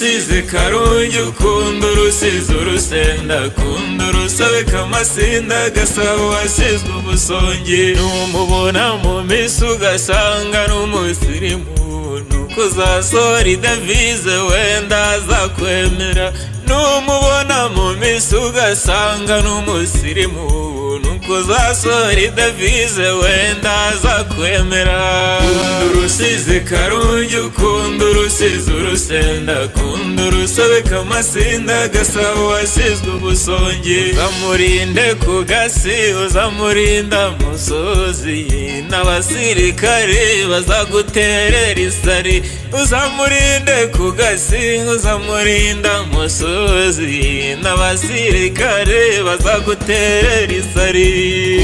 urusizi Karungi ukunda urusizi urusenda, kunda urusabeka amasinda Gasabo wasizwe ubusongi. Numubona mu misi ugasanga n'umusirimu, nuko uzasohora idavize wenda azakwemera. Numubona mu misi ugasanga n'umusirimu, nuko uzasohora idavize wenda azakwemera. Kunda urusizi Karungi ukunda urusizi urusenda, kunda urusabeka amasinda Gasabo wasizwe ubusongi. Uzamurinde ku gasi uzamurinda musozi, n'abasirikare bazaguterera isari. Uzamurinde ku gasi uzamurinda musozi, n'abasirikare bazaguterera isari.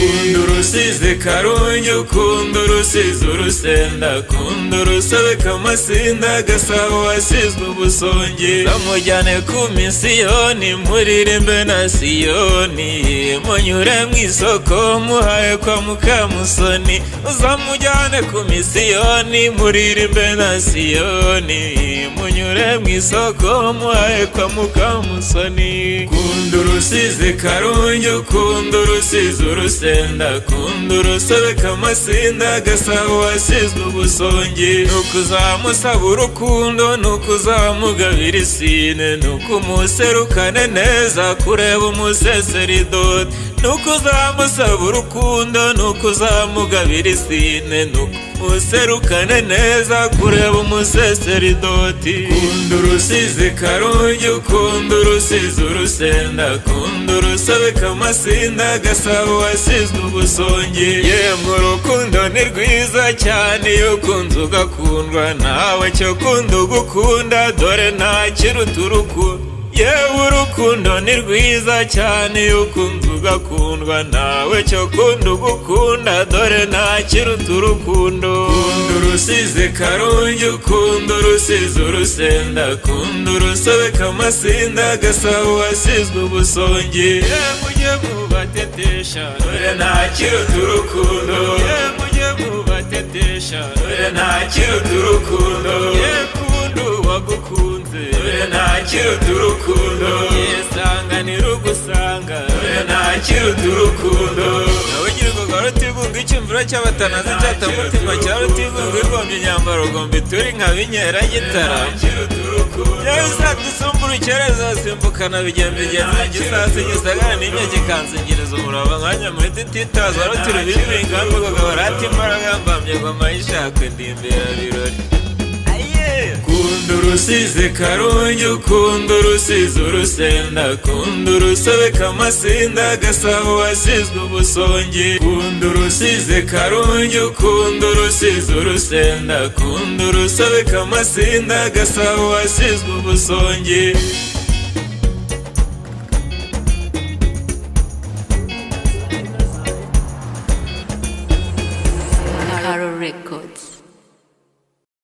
Kunda urusizi Karungi ukunda urusizi urusenda, kunda urusabeka amasinda Gasabo wasizwe ubusongi. Zamujyane ku misiyoni muririmbe na Siyoni, munyure mu isoko muhaye kwa Mukamusoni. Uzamujyane ku misiyoni muririmbe na Siyoni, munyure mu isoko muhaye kwa Mukamusoni. Kunda urusizi Karungi ukunda urusizi urusenda, kunda urusabeka amasinda Gasabo wasizwe ubusongi. Nuko uzamusaba urukundo, nuko uzamugabira isine, nuko umuserukane neza kureba umuseseridoti. Nuko uzamusaba urukundo, nuko uzamugabira isine, nuko umuserukane neza kureba umuseseridoti. Kunda urusizi Karungi ukunda urusizi urusenda, kunda urusabeka amasinda Gasabo wasizwe ubusongi. Yemwe urukundo ni rwiza cyane iyo ukunze ugakundwa, nawe cyo kunda ugukunda dore nta kiruta urukundo. Yewe urukundo ni rwiza cyane iyo ukunze ugakundwa, nawe cyo kunda ugukunda dore nta kiruta urukundo. Kunda urusizi Karungi ukunda urusizi urusenda, kunda urusabeka amasinda Gasabo wasizwe ubusongi. Mujye mubatetesha dore nta kiruta urukundo, mujye mubatetesha dore nta kiruta urukundo. Kunda uwagukunze dore nta kiruta urukundo, sanganira ugusanga dore nta kiruta urukundo. Nawe gira ngo rutigunga icyumviro cy'abatanazi cyatamutima cya rutigunga igombye inyambaro gombe turi nka binyera gitara. Yewe sadusumba urukereza simbukana bigembe bigenze gisasi gisagara n'imye gikanzingiriza umurava nkanya muri tititaza rutira ibindi ingambi gogabarati imbaraga mbamye ngoma yishakwe ndimbera birori. Kunda urusizi Karungi ukunda urusizi urusenda, kunda urusabeka amasinda Gasabo wasizwe ubusongi. Kunda urusizi Karungi ukunda urusizi urusenda, kunda urusabeka amasinda Gasabo wasizwe ubusongi.